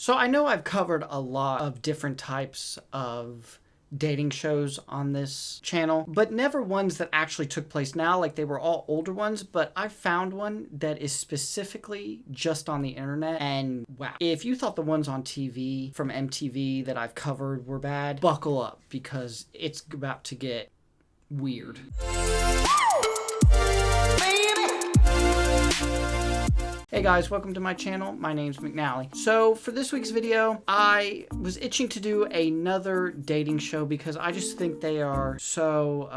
So I know I've covered a lot of different types of dating shows on this channel, but never ones that actually took place now. Like, they were all older ones, but I found one that is specifically just on the internet, and wow. If you thought the ones on TV from MTV that I've covered were bad, buckle up, because it's about to get weird. Hey guys, welcome to my channel. My name's McNally. So for this week's video, I was itching to do another dating show because I just think they are so,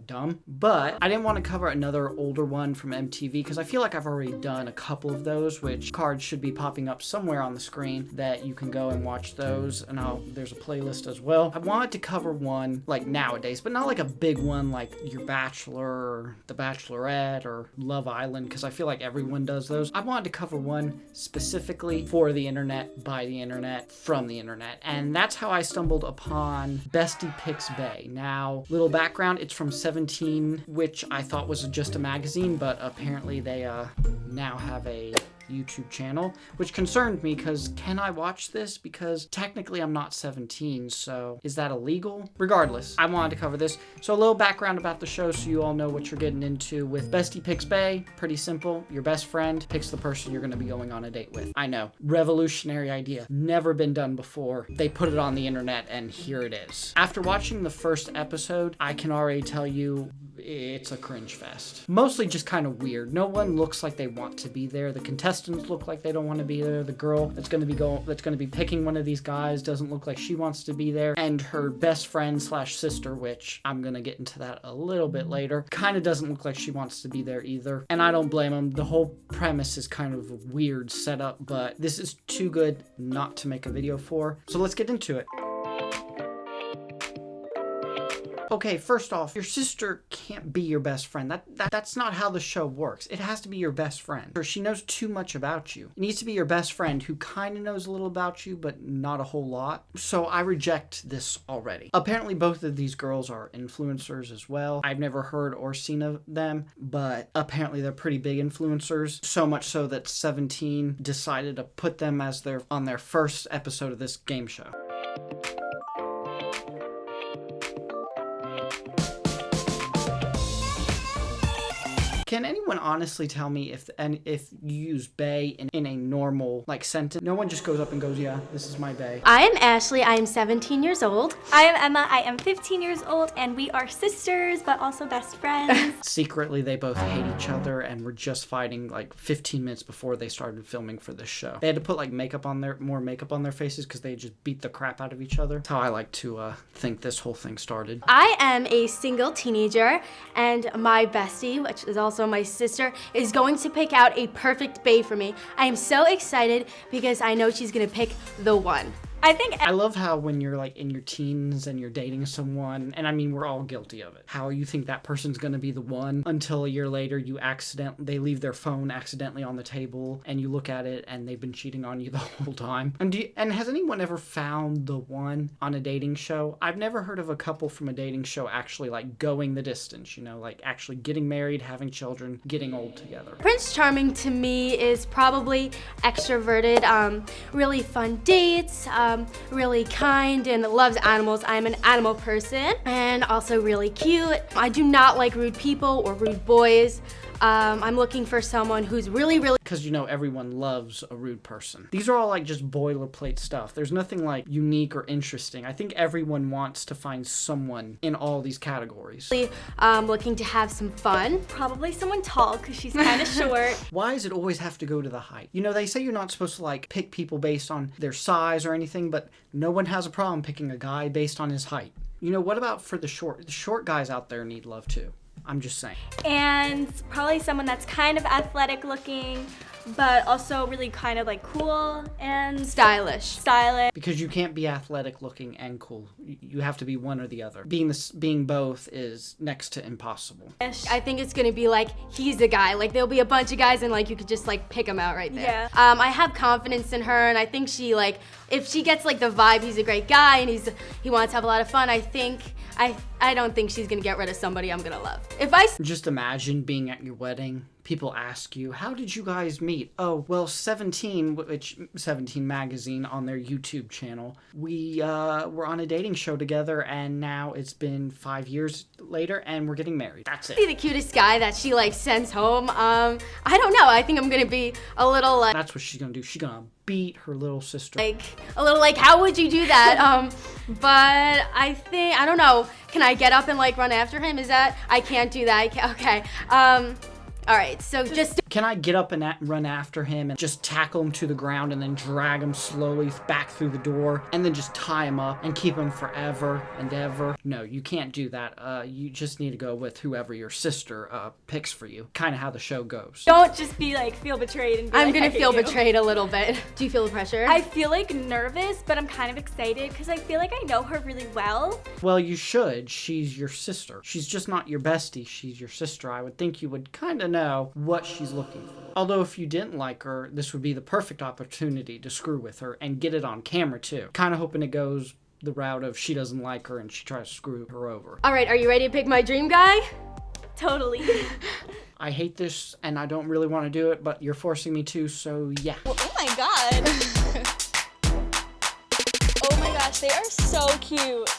dumb. But I didn't want to cover another older one from MTV because I feel like I've already done a couple of those, which cards should be popping up somewhere on the screen that you can go and watch those. And there's a playlist as well. I wanted to cover one like nowadays, but not like a big one like Your Bachelor or The Bachelorette or Love Island, because I feel like everyone does those. I wanted to cover one specifically for the internet, by the internet, from the internet, and that's how I stumbled upon Bestie Picks Bae. Now, little background, it's from 17, which I thought was just a magazine, but apparently they now have a YouTube channel, which concerned me because can I watch this? Because technically I'm not 17, so is that illegal? Regardless, I wanted to cover this. So a little background about the show so you all know what you're getting into with Bestie Picks Bae. Pretty simple. Your best friend picks the person you're going to be going on a date with. I know, revolutionary idea. Never been done before. They put it on the internet and here it is. After watching the first episode, I can already tell you it's a cringe fest. Mostly just kind of weird. No one looks like they want to be there. The contestants look like they don't want to be there. The girl that's going to be picking one of these guys doesn't look like she wants to be there. And her best friend slash sister, which I'm going to get into that a little bit later, kind of doesn't look like she wants to be there either. And I don't blame them. The whole premise is kind of a weird setup, but this is too good not to make a video for. So let's get into it. Okay, first off, your sister can't be your best friend. That's not how the show works. It has to be your best friend. Or she knows too much about you. It needs to be your best friend who kind of knows a little about you, but not a whole lot. So I reject this already. Apparently, both of these girls are influencers as well. I've never heard or seen of them, but apparently they're pretty big influencers. So much so that 17 decided to put them as on their first episode of this game show. Can anyone honestly tell me if you use bae in a normal sentence? No one just goes up and goes, yeah, this is my bae. I am Ashley. I am 17 years old. I am Emma. I am 15 years old, and we are sisters, but also best friends. Secretly, they both hate each other and were just fighting 15 minutes before they started filming for this show. They had to put more makeup on their faces because they just beat the crap out of each other. That's how I like to think this whole thing started. I am a single teenager, and my bestie, which is also my sister, is going to pick out a perfect bae for me. I am so excited because I know she's gonna pick the one. I love how when you're in your teens and you're dating someone, and I mean we're all guilty of it, how you think that person's gonna be the one until a year later they leave their phone accidentally on the table and you look at it and they've been cheating on you the whole time. And has anyone ever found the one on a dating show? I've never heard of a couple from a dating show actually going the distance, actually getting married, having children, getting old together. Prince Charming to me is probably extroverted, really fun dates, really kind, and loves animals. I'm an animal person, and also really cute. I do not like rude people or rude boys. I'm looking for someone who's really because everyone loves a rude person. These are all just boilerplate stuff. There's nothing unique or interesting. I think everyone wants to find someone in all these categories. Looking to have some fun. Probably someone tall, because she's kind of short. Why does it always have to go to the height? They say you're not supposed to pick people based on their size or anything, but no one has a problem picking a guy based on his height. What about for the short? The short guys out there need love too. I'm just saying. And probably someone that's kind of athletic looking, but also really kind of cool and stylish. Because you can't be athletic looking and cool. You have to be one or the other. Being both is next to impossible. I think it's gonna be he's the guy. There'll be a bunch of guys and you could just pick him out right there. Yeah. I have confidence in her, and I think she if she gets the vibe, he's a great guy and he wants to have a lot of fun. I don't think she's gonna get rid of somebody I'm gonna love. Just imagine being at your wedding, people ask you, how did you guys meet? Oh, well, 17 magazine on their YouTube channel. We were on a dating show together, and now it's been 5 years later, and we're getting married. That's it. Be the cutest guy that she like sends home. I don't know. I think I'm gonna be a little That's what she's gonna do. She's gonna beat her little sister. like, how would you do that? But I don't know. Can I get up and like run after him? I can't do that. Okay. All right, so just... Can I get up and run after him and just tackle him to the ground and then drag him slowly back through the door and then just tie him up and keep him forever and ever? No, you can't do that. You just need to go with whoever your sister picks for you. Kind of how the show goes. Don't just be like, feel betrayed and be I'm like, gonna I hate feel you. betrayed a little bit. Do you feel the pressure? I feel like nervous, but I'm kind of excited because I feel like I know her really well. Well, you should. She's your sister. She's just not your bestie. She's your sister. I would think you would kind of know what she's looking for. Although if you didn't like her, this would be the perfect opportunity to screw with her and get it on camera too. Kind of hoping it goes the route of she doesn't like her and she tries to screw her over. All right, are you ready to pick my dream guy? Totally. I hate this and I don't really want to do it, but you're forcing me to, so yeah. Well, oh my god. Oh my gosh, they are so cute.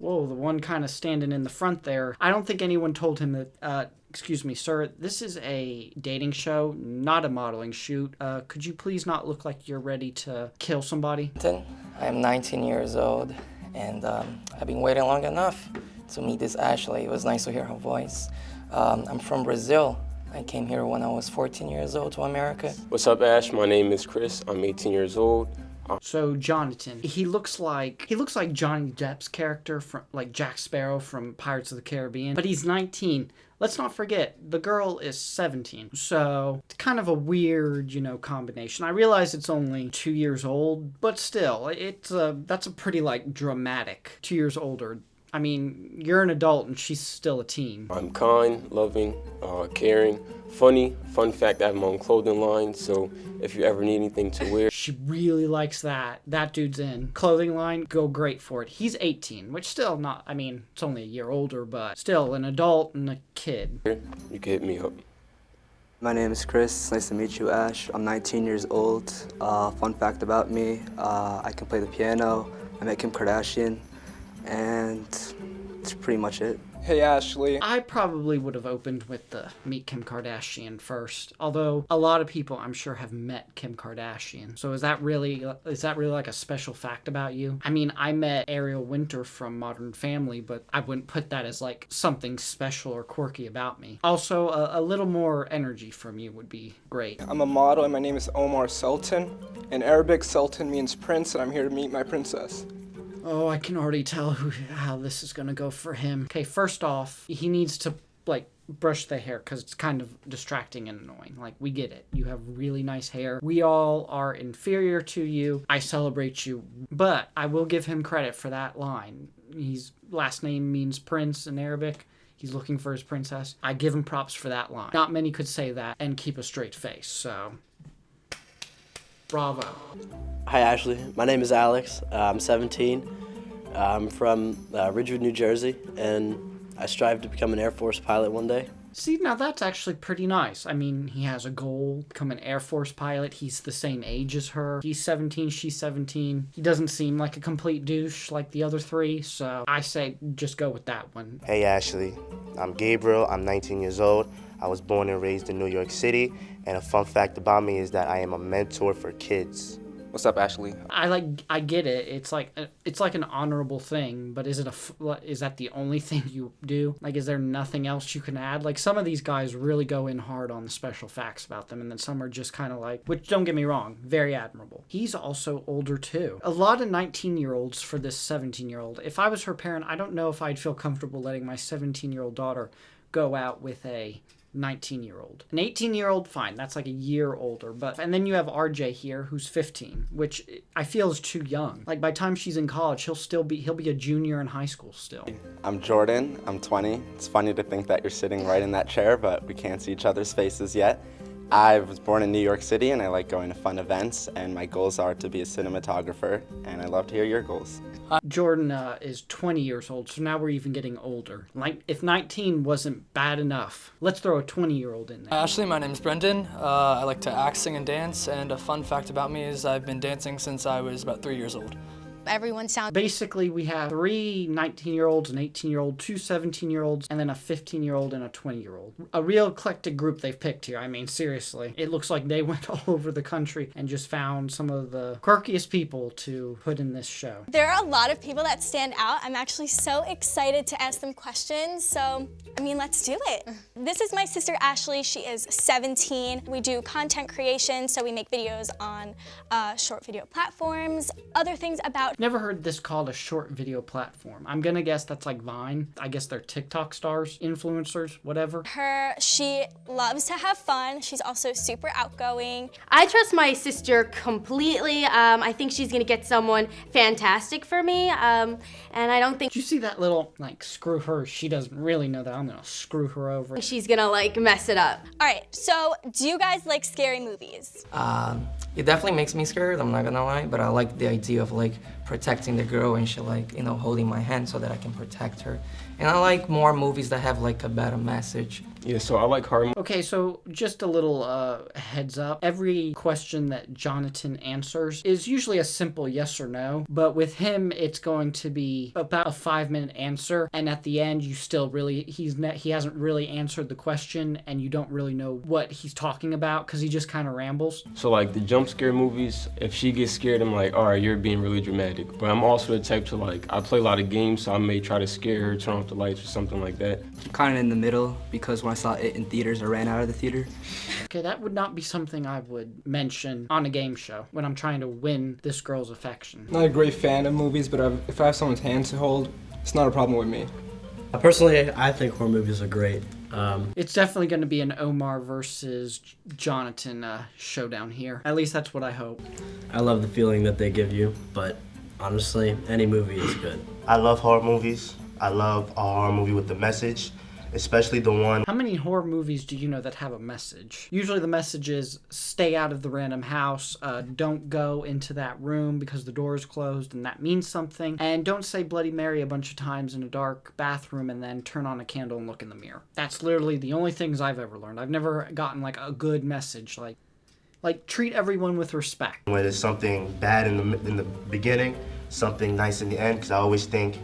Whoa, the one kind of standing in the front there. I don't think anyone told him that, excuse me, sir, this is a dating show, not a modeling shoot. Could you please not look like you're ready to kill somebody? I am 19 years old, and I've been waiting long enough to meet this Ashley. It was nice to hear her voice. I'm from Brazil. I came here when I was 14 years old to America. What's up, Ash? My name is Chris. I'm 18 years old. So Jonathan, he looks like Johnny Depp's character from like Jack Sparrow from Pirates of the Caribbean, but he's 19. Let's not forget, the girl is 17. So it's kind of a weird, combination. I realize it's only 2 years old, but still, that's a pretty like dramatic 2 years older. I mean, you're an adult and she's still a teen. I'm kind, loving, caring, funny. Fun fact, I have my own clothing line, so if you ever need anything to wear. She really likes that. That dude's in. Clothing line, go great for it. He's 18, which still not, I mean, it's only a year older, but still an adult and a kid. You can hit me up. My name is Chris. Nice to meet you, Ash. I'm 19 years old. Fun fact about me, I can play the piano. I met Kim Kardashian. And that's pretty much it. Hey, Ashley. I probably would have opened with the meet Kim Kardashian first, although a lot of people I'm sure have met Kim Kardashian. So is that really like a special fact about you? I mean, I met Ariel Winter from Modern Family, but I wouldn't put that as like something special or quirky about me. Also, a little more energy from you would be great. I'm a model and my name is Omar Sultan. In Arabic, Sultan means prince, and I'm here to meet my princess. Oh, I can already tell how this is gonna go for him. Okay, first off, he needs to, brush the hair because it's kind of distracting and annoying. We get it. You have really nice hair. We all are inferior to you. I celebrate you. But I will give him credit for that line. His last name means prince in Arabic. He's looking for his princess. I give him props for that line. Not many could say that and keep a straight face, so... bravo. Hi, Ashley. My name is Alex. I'm 17. I'm from Ridgewood, New Jersey, and I strive to become an Air Force pilot one day. See, now that's actually pretty nice. I mean, he has a goal, become an Air Force pilot. He's the same age as her. He's 17, she's 17. He doesn't seem like a complete douche like the other three, so I say just go with that one. Hey, Ashley. I'm Gabriel. I'm 19 years old. I was born and raised in New York City, and a fun fact about me is that I am a mentor for kids. What's up, Ashley? I get it. It's like an honorable thing, but is that the only thing you do? Is there nothing else you can add? Some of these guys really go in hard on the special facts about them, and then some are just kind of which don't get me wrong, very admirable. He's also older too. A lot of 19-year-olds for this 17-year-old. If I was her parent, I don't know if I'd feel comfortable letting my 17-year-old daughter go out with a 19-year-old. An 18-year-old, fine, that's a year older, and then you have RJ here who's 15, which I feel is too young. By the time she's in college, he'll be a junior in high school still. I'm Jordan, I'm 20. It's funny to think that you're sitting right in that chair, but we can't see each other's faces yet. I was born in New York City and I like going to fun events, and my goals are to be a cinematographer, and I'd love to hear your goals. Jordan is 20 years old, so now we're even getting older. Like, if 19 wasn't bad enough, let's throw a 20-year-old in there. Ashley, my name's Brendan. I like to act, sing, and dance, and a fun fact about me is I've been dancing since I was about 3 years old. Everyone sounds... Basically, we have 3 19-year-olds, an 18-year-old, 2 17-year-olds, and then a 15-year-old and a 20-year-old. A real eclectic group they've picked here. I mean, seriously. It looks like they went all over the country and just found some of the quirkiest people to put in this show. There are a lot of people that stand out. I'm actually so excited to ask them questions, so, I mean, let's do it. This is my sister Ashley. She is 17. We do content creation, so we make videos on short video platforms, other things about... Never heard this called a short video platform. I'm gonna guess that's like Vine. I guess they're TikTok stars, influencers, whatever. She loves to have fun. She's also super outgoing. I trust my sister completely. I think she's gonna get someone fantastic for me. And I don't think... Did you see that little, like, screw her, she doesn't really know that I'm gonna screw her over. She's gonna, like, mess it up. All right, so do you guys like scary movies? It definitely makes me scared, I'm not gonna lie, but I like the idea of like protecting the girl and she like, you know, holding my hand so that I can protect her. And I like more movies that have like a better message. Yeah, so I like horror. Okay, so just a little heads up. Every question that Jonathan answers is usually a simple yes or no, but with him, it's going to be about a 5-minute answer, and at the end, you still really, he hasn't really answered the question, and you don't really know what he's talking about, because he just kind of rambles. So like the jump scare movies, if she gets scared, I'm like, all right, you're being really dramatic. But I'm also the type to like, I play a lot of games, so I may try to scare her, turn off the lights or something like that. I'm kind of in the middle because when I saw it in theaters, I ran out of the theater. Okay, that would not be something I would mention on a game show when I'm trying to win this girl's affection. Not a great fan of movies, but if I have someone's hand to hold, it's not a problem with me. Personally, I think horror movies are great. It's definitely going to be an Omar versus Jonathan showdown here. At least that's what I hope. I love the feeling that they give you, but honestly, any movie is good. I love horror movies. I love a horror movie with a message, especially the one... How many horror movies do you know that have a message? Usually the message is stay out of the random house, don't go into that room because the door is closed and that means something, and don't say Bloody Mary a bunch of times in a dark bathroom and then turn on a candle and look in the mirror. That's literally the only things I've ever learned. I've never gotten like a good message, like treat everyone with respect. When there's something bad in the beginning, something nice in the end, because I always think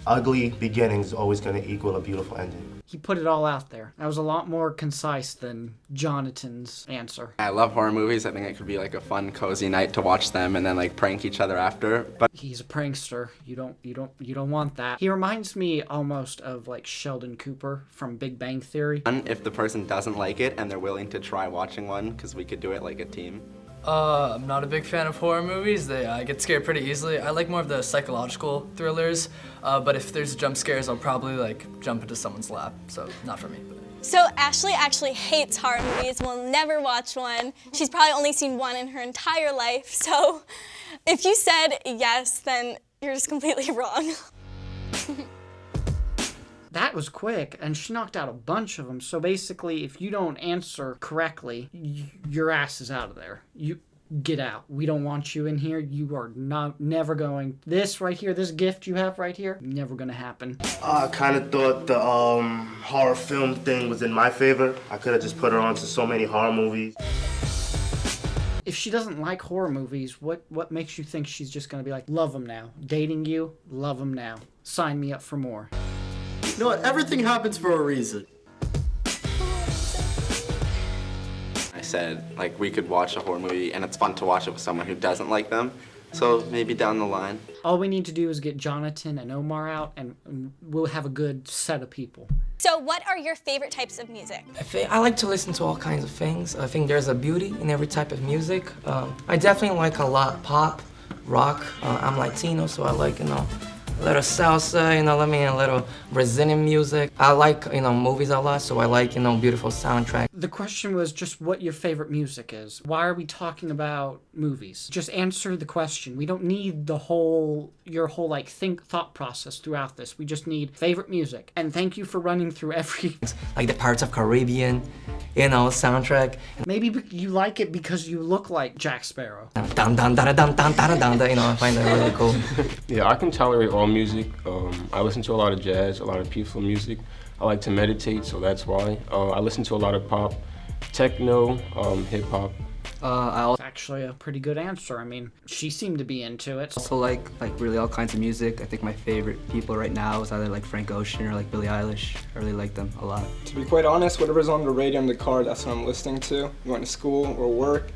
ugly beginnings is always going to equal a beautiful ending. He put it all out there. That was a lot more concise than Jonathan's answer. I love horror movies. I think it could be like a fun, cozy night to watch them and then like prank each other after. But he's a prankster. You don't want that. He reminds me almost of like Sheldon Cooper from Big Bang Theory. if the person doesn't like it and they're willing to try watching one, because we could do it like a team. I'm not a big fan of horror movies. They get scared pretty easily. I like more of the psychological thrillers, but if there's jump scares, I'll probably like jump into someone's lap, so not for me. So Ashley actually hates horror movies, will never watch one. She's probably only seen one in her entire life, so if you said yes, then you're just completely wrong. That was quick, and she knocked out a bunch of them. So basically, if you don't answer correctly, your ass is out of there. You get out. We don't want you in here. You are never going. This right here, this gift you have right here, never gonna happen. I kind of thought the horror film thing was in my favor. I could have just put her on to so many horror movies. If she doesn't like horror movies, what makes you think she's just gonna be like, love them now. Dating you, love them now. Sign me up for more. You know what? Everything happens for a reason. I said, like, we could watch a horror movie and it's fun to watch it with someone who doesn't like them. So maybe down the line. All we need to do is get Jonathan and Omar out and we'll have a good set of people. So what are your favorite types of music? I like to listen to all kinds of things. I think there's a beauty in every type of music. I definitely like a lot pop, rock. I'm Latino, so I like, a little salsa, a little Brazilian music. I like, movies a lot, so I like, beautiful soundtrack. The question was just what your favorite music is. Why are we talking about movies? Just answer the question. We don't need your whole thought process throughout this. We just need favorite music. And thank you for running through every... Like the Pirates of Caribbean, soundtrack. Maybe you like it because you look like Jack Sparrow. Dun, dun, dun, dun, dun, dun, dun, dun, I find that really cool. Yeah, I can tolerate all music. I listen to a lot of jazz, a lot of peaceful music. I like to meditate, so that's why. I listen to a lot of pop, techno, hip hop. I also Actually, a pretty good answer. I mean, she seemed to be into it. like really all kinds of music. I think my favorite people right now is either like Frank Ocean or like Billie Eilish. I really like them a lot. To be quite honest, whatever's on the radio in the car, that's what I'm listening to. Going to school or work.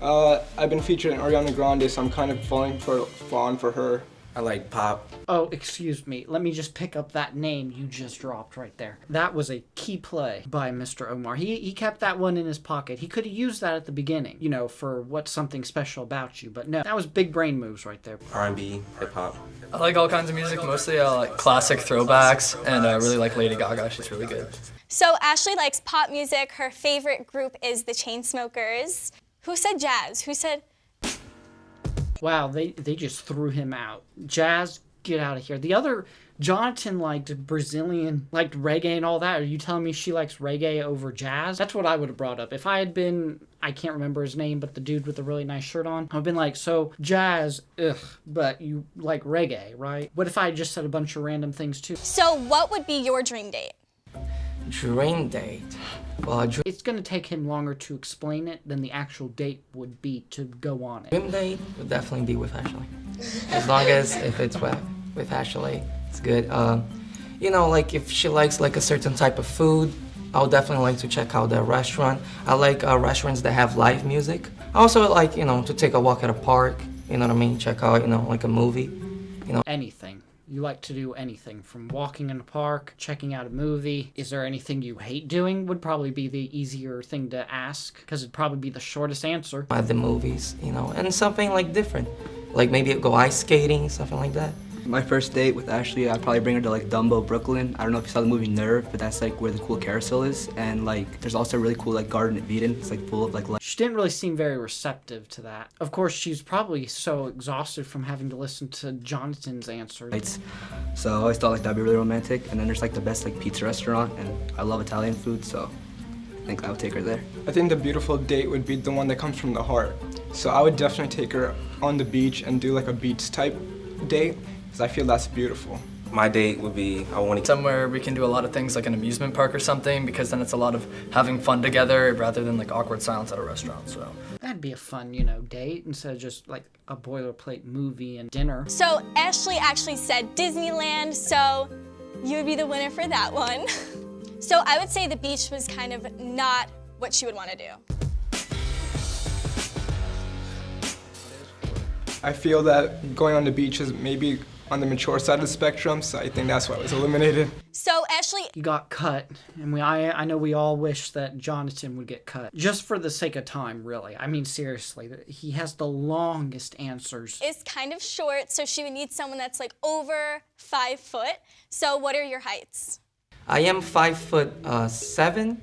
I've been featured in Ariana Grande, so I'm kind of fond for her. I like pop. Oh, excuse me. Let me just pick up that name you just dropped right there. That was a key play by Mr. Omar. He kept that one in his pocket. He could have used that at the beginning, for what's something special about you. But no, that was big brain moves right there. R&B, hip hop. I like all kinds of music, mostly I like classic throwbacks, and I really like Lady Gaga, she's really good. So Ashley likes pop music. Her favorite group is the Chainsmokers. Who said jazz? Who said... Wow, they just threw him out. Jazz, get out of here. The other, Jonathan liked Brazilian, liked reggae and all that. Are you telling me she likes reggae over jazz? That's what I would have brought up. If I had been, I can't remember his name, but the dude with the really nice shirt on, I've been like, so jazz, ugh, but you like reggae, right? What if I had just said a bunch of random things too? So what would be your dream date? Dream date. Well, It's going to take him longer to explain it than the actual date would be to go on it. dream date would definitely be with Ashley. As long as if it's with Ashley, it's good. Like if she likes like a certain type of food, I would definitely like to check out that restaurant. I like restaurants that have live music. I also like, to take a walk at a park, you know what I mean? Check out, like a movie, Anything. You like to do anything, from walking in a park, checking out a movie. Is there anything you hate doing? Would probably be the easier thing to ask, because it'd probably be the shortest answer. At the movies, and something like different. Like maybe go ice skating, something like that. My first date with Ashley, I'd probably bring her to like Dumbo, Brooklyn. I don't know if you saw the movie Nerve, but that's like where the cool carousel is. And like, there's also a really cool like garden at Eden. It's like full of like She didn't really seem very receptive to that. Of course, she's probably so exhausted from having to listen to Jonathan's answer. lights. So I always thought like that'd be really romantic. And then there's like the best like pizza restaurant, and I love Italian food, so I think I would take her there. I think the beautiful date would be the one that comes from the heart. So I would definitely take her on the beach and do like a beach type date, because I feel that's beautiful. My date would be, I want to Somewhere we can do a lot of things like an amusement park or something, because then it's a lot of having fun together rather than like awkward silence at a restaurant, so. That'd be a fun, date instead of just like a boilerplate movie and dinner. So Ashley actually said Disneyland, so you would be the winner for that one. So I would say the beach was kind of not what she would want to do. I feel that going on the beach is maybe on the mature side of the spectrum, so I think that's why it was eliminated. So Ashley, You got cut, and I know we all wish that Jonathan would get cut. Just for the sake of time, really. I mean, seriously, he has the longest answers. is kind of short, so she would need someone that's like over 5 foot. So what are your heights? I am 5'7".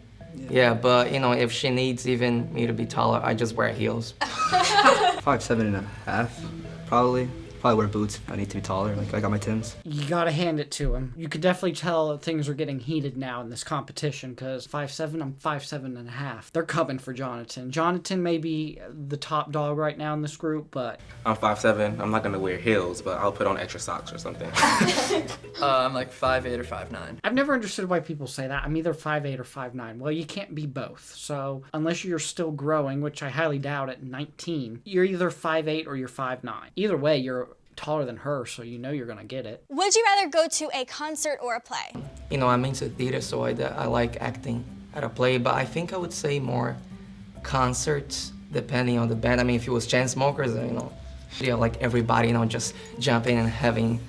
Yeah, but if she needs even me to be taller, I just wear heels. 5'7.5", probably. Probably wear boots if I need to be taller, like I got my Timbs. You gotta hand it to him. You could definitely tell that things are getting heated now in this competition, because 5'7", I'm 5'7.5". They're coming for Jonathan. Jonathan may be the top dog right now in this group, but... I'm 5'7". I'm not gonna wear heels, but I'll put on extra socks or something. I'm like 5'8" or 5'9". I've never understood why people say that. I'm either 5'8" or 5'9". Well, you can't be both. So unless you're still growing, which I highly doubt at 19, you're either 5'8" or you're 5'9". Either way, you're taller than her, so you're gonna get it. Would you rather go to a concert or a play? I'm into theater, so I like acting at a play, but I think I would say more concerts, depending on the band. I mean, if it was Chainsmokers, like everybody, just jumping and having,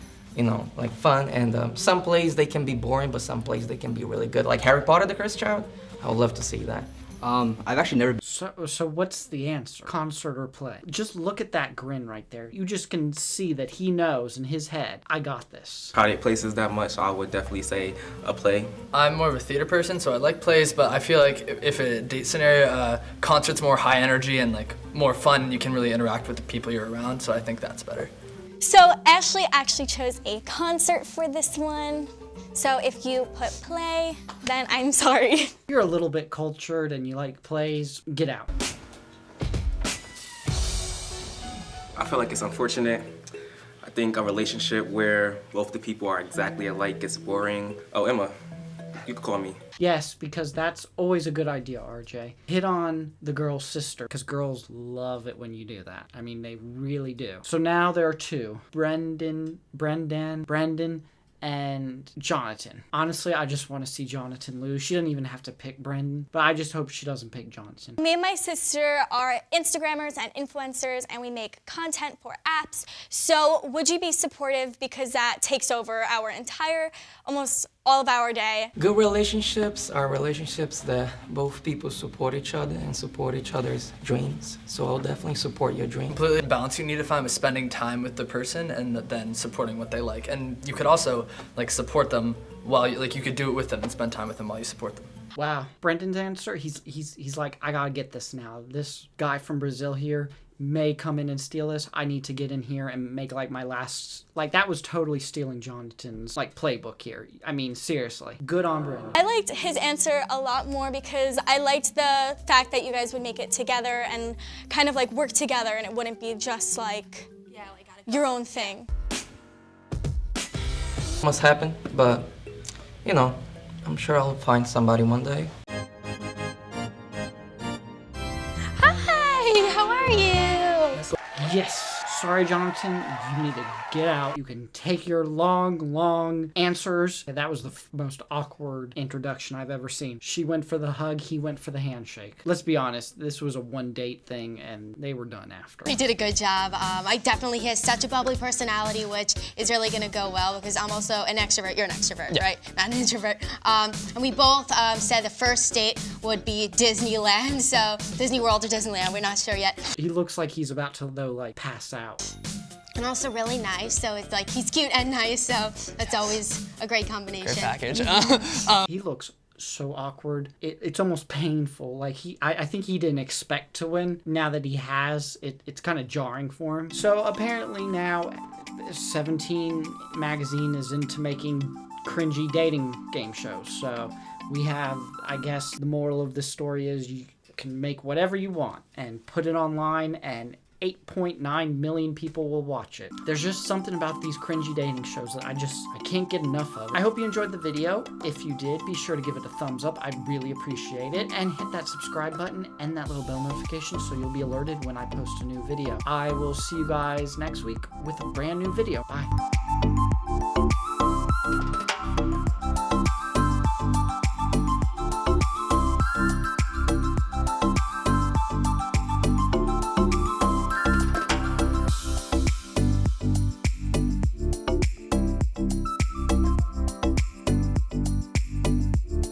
like fun. And some plays, they can be boring, but some plays, they can be really good. Like Harry Potter, the Cursed Child, I would love to see that. I've actually never... So what's the answer? Concert or play? Just look at that grin right there. You just can see that he knows in his head, I got this. Crowded places that much, so I would definitely say a play. I'm more of a theater person, so I like plays, but I feel like if a date scenario, concert's more high energy and like more fun, you can really interact with the people you're around, so I think that's better. So Ashley actually chose a concert for this one. So if you put play, then I'm sorry. You're a little bit cultured and you like plays, get out. I feel like it's unfortunate. I think a relationship where both the people are exactly alike is boring. Oh, Emma, you can call me. Yes, because that's always a good idea, RJ. Hit on the girl's sister, because girls love it when you do that. I mean, they really do. So now there are two, Brendan, and Jonathan. Honestly, I just want to see Jonathan lose. She doesn't even have to pick Brendan, but I just hope she doesn't pick Jonathan. Me and my sister are Instagrammers and influencers, and we make content for apps. So would you be supportive, because that takes over our entire, almost all of our day? Good relationships are relationships that both people support each other and support each other's dreams. So I'll definitely support your dream. Completely balance you need to find with spending time with the person and then supporting what they like. And you could also like support them while you could do it with them and spend time with them while you support them. Wow, Brendan's answer, he's like, I gotta get this now. This guy from Brazil here may come in and steal this. I need to get in here and make like my last, like that was totally stealing Jonathan's like playbook here. I mean, seriously, good on Brendan. I liked his answer a lot more because I liked the fact that you guys would make it together and kind of like work together, and it wouldn't be just like your own thing. Must happen, but you know, I'm sure I'll find somebody one day. Hi, how are you? Yes. Sorry, Jonathan, you need to get out. You can take your long answers. That was the most awkward introduction I've ever seen. She went for the hug, he went for the handshake. Let's be honest, this was a one-date thing, and they were done after. He did a good job. I definitely has such a bubbly personality, which is really gonna go well because I'm also an extrovert. You're an extrovert, right? Not an introvert. And we both said the first date would be Disneyland, so Disney World or Disneyland, we're not sure yet. He looks like he's about to, though, like, pass out. And also really nice, so it's like he's cute and nice, so that's always a great combination. Great package. He looks so awkward. It's almost painful. Like I think he didn't expect to win. Now that he has, it's kind of jarring for him. So apparently now 17 magazine is into making cringy dating game shows. So we have, I guess the moral of this story is you can make whatever you want and put it online, and 8.9 million people will watch it. There's just something about these cringy dating shows that I can't get enough of. I hope you enjoyed the video. If you did, be sure to give it a thumbs up. I'd really appreciate it. And hit that subscribe button and that little bell notification so you'll be alerted when I post a new video. I will see you guys next week with a brand new video. Bye.